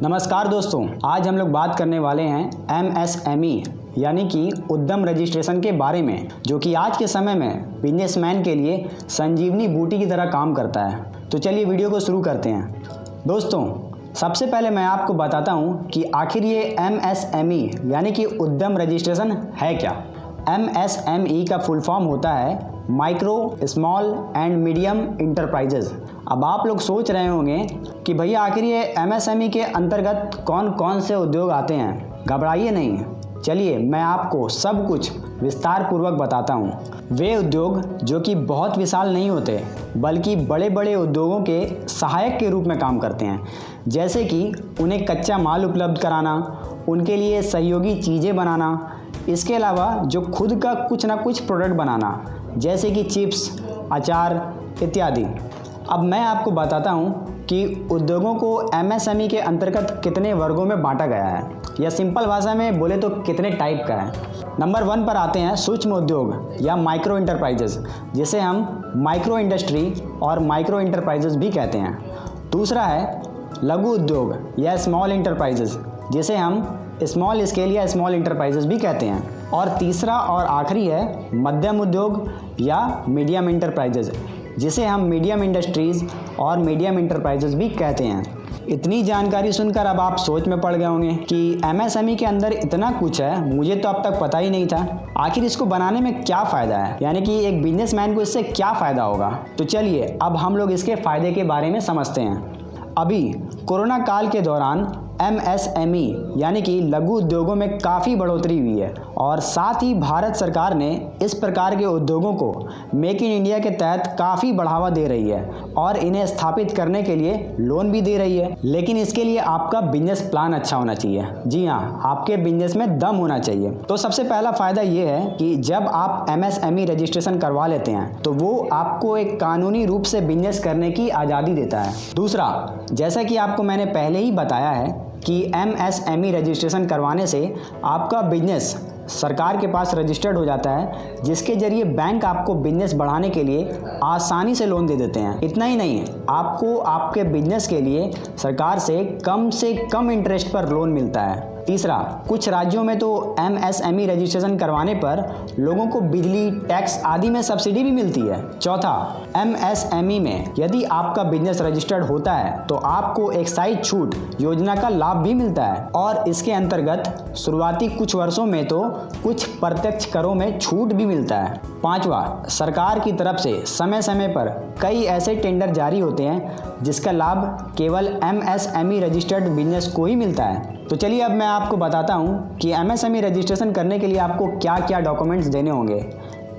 नमस्कार दोस्तों, आज हम लोग बात करने वाले हैं MSME यानी कि उद्यम रजिस्ट्रेशन के बारे में, जो कि आज के समय में बिजनेसमैन के लिए संजीवनी बूटी की तरह काम करता है। तो चलिए वीडियो को शुरू करते हैं। दोस्तों, सबसे पहले मैं आपको बताता हूं कि आखिर ये MSME यानी कि उद्यम रजिस्ट्रेशन है क्या। MSME का फुल फॉर्म होता है micro, small and medium enterprises. अब आप लोग सोच रहे होंगे कि भैया आखिर ये MSME के अंतर्गत कौन कौन से उद्योग आते हैं। घबराइए नहीं, चलिए मैं आपको सब कुछ विस्तार पूर्वक बताता हूँ। वे उद्योग जो कि बहुत विशाल नहीं होते, बल्कि बड़े बड़े उद्योगों के सहायक के रूप में काम करते हैं, जैसे कि उन्हें कच्चा माल उपलब्ध कराना, उनके लिए सहयोगी चीज़ें बनाना, इसके अलावा जो खुद का कुछ ना कुछ प्रोडक्ट बनाना, जैसे कि चिप्स, अचार इत्यादि। अब मैं आपको बताता हूँ कि उद्योगों को MSME के अंतर्गत कितने वर्गों में बांटा गया है, या सिंपल भाषा में बोले तो कितने टाइप का है। नंबर 1 पर आते हैं सूक्ष्म उद्योग या माइक्रो इंटरप्राइजेज, जिसे हम माइक्रो इंडस्ट्री और माइक्रो इंटरप्राइजेज भी कहते हैं। दूसरा है लघु उद्योग या स्मॉल इंटरप्राइजेज, जिसे हम स्मॉल स्केल या स्मॉल इंटरप्राइजेज भी कहते हैं। और तीसरा और आखिरी है मध्यम उद्योग या मीडियम इंटरप्राइजेज, जिसे हम मीडियम इंडस्ट्रीज़ और मीडियम इंटरप्राइजेज भी कहते हैं। इतनी जानकारी सुनकर अब आप सोच में पड़ गए होंगे कि MSME के अंदर इतना कुछ है, मुझे तो अब तक पता ही नहीं था। आखिर इसको बनाने में क्या फ़ायदा है, यानी कि एक बिजनेसमैन को इससे क्या फ़ायदा होगा। तो चलिए अब हम लोग इसके फ़ायदे के बारे में समझते हैं। अभी कोरोना काल के दौरान MSME यानी कि लघु उद्योगों में काफ़ी बढ़ोतरी हुई है, और साथ ही भारत सरकार ने इस प्रकार के उद्योगों को मेक इन इंडिया के तहत काफ़ी बढ़ावा दे रही है और इन्हें स्थापित करने के लिए लोन भी दे रही है। लेकिन इसके लिए आपका बिजनेस प्लान अच्छा होना चाहिए। जी हाँ, आपके बिजनेस में दम होना चाहिए। तो सबसे पहला फ़ायदा ये है कि जब आप MSME रजिस्ट्रेशन करवा लेते हैं तो वो आपको एक कानूनी रूप से बिजनेस करने की आज़ादी देता है। दूसरा, जैसा कि आपको मैंने पहले ही बताया है कि MSME रजिस्ट्रेशन करवाने से आपका बिजनेस सरकार के पास रजिस्टर्ड हो जाता है, जिसके जरिए बैंक आपको बिजनेस बढ़ाने के लिए आसानी से लोन दे देते हैं। इतना ही नहीं, आपको आपके बिजनेस के लिए सरकार से कम इंटरेस्ट पर लोन मिलता है। तीसरा, कुछ राज्यों में तो MSME रजिस्ट्रेशन करवाने पर लोगों को बिजली, टैक्स आदि में सब्सिडी भी मिलती है। चौथा, MSME में यदि आपका बिजनेस रजिस्टर्ड होता है तो आपको एक्साइज छूट योजना का लाभ भी मिलता है, और इसके अंतर्गत शुरुआती कुछ वर्षों में तो कुछ प्रत्यक्ष करों में छूट भी मिलता है। पांचवा, सरकार की तरफ से समय समय पर कई ऐसे टेंडर जारी होते हैं जिसका लाभ केवल MSME रजिस्टर्ड बिजनेस को ही मिलता है। तो चलिए अब मैं आपको बताता हूँ कि MSME रजिस्ट्रेशन करने के लिए आपको क्या क्या डॉक्यूमेंट्स देने होंगे।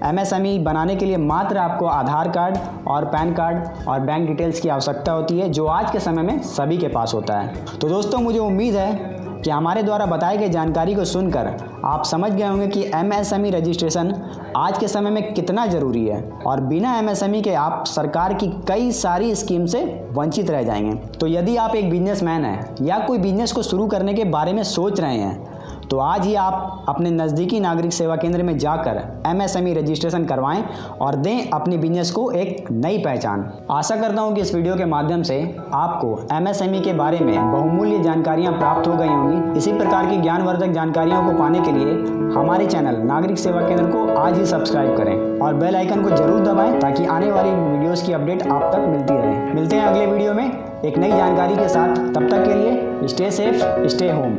MSME बनाने के लिए मात्र आपको आधार कार्ड और पैन कार्ड और बैंक डिटेल्स की आवश्यकता होती है, जो आज के समय में सभी के पास होता है। तो दोस्तों, मुझे उम्मीद है कि हमारे द्वारा बताई गई जानकारी को सुनकर आप समझ गए होंगे कि MSME रजिस्ट्रेशन आज के समय में कितना ज़रूरी है, और बिना MSME के आप सरकार की कई सारी स्कीम से वंचित रह जाएंगे। तो यदि आप एक बिजनेसमैन हैं या कोई बिजनेस को शुरू करने के बारे में सोच रहे हैं, तो आज ही आप अपने नज़दीकी नागरिक सेवा केंद्र में जाकर MSME रजिस्ट्रेशन करवाएं और दें अपनी बिजनेस को एक नई पहचान। आशा करता हूं कि इस वीडियो के माध्यम से आपको MSME के बारे में बहुमूल्य जानकारियां प्राप्त हो गई होंगी। इसी प्रकार की ज्ञानवर्धक जानकारियों को पाने के लिए हमारे चैनल नागरिक सेवा केंद्र को आज ही सब्सक्राइब करें और बेल आइकन को जरूर दबाएं, ताकि आने वाली वीडियोज़ की अपडेट आप तक मिलती रहे। मिलते हैं अगले वीडियो में एक नई जानकारी के साथ। तब तक के लिए स्टे सेफ, स्टे होम।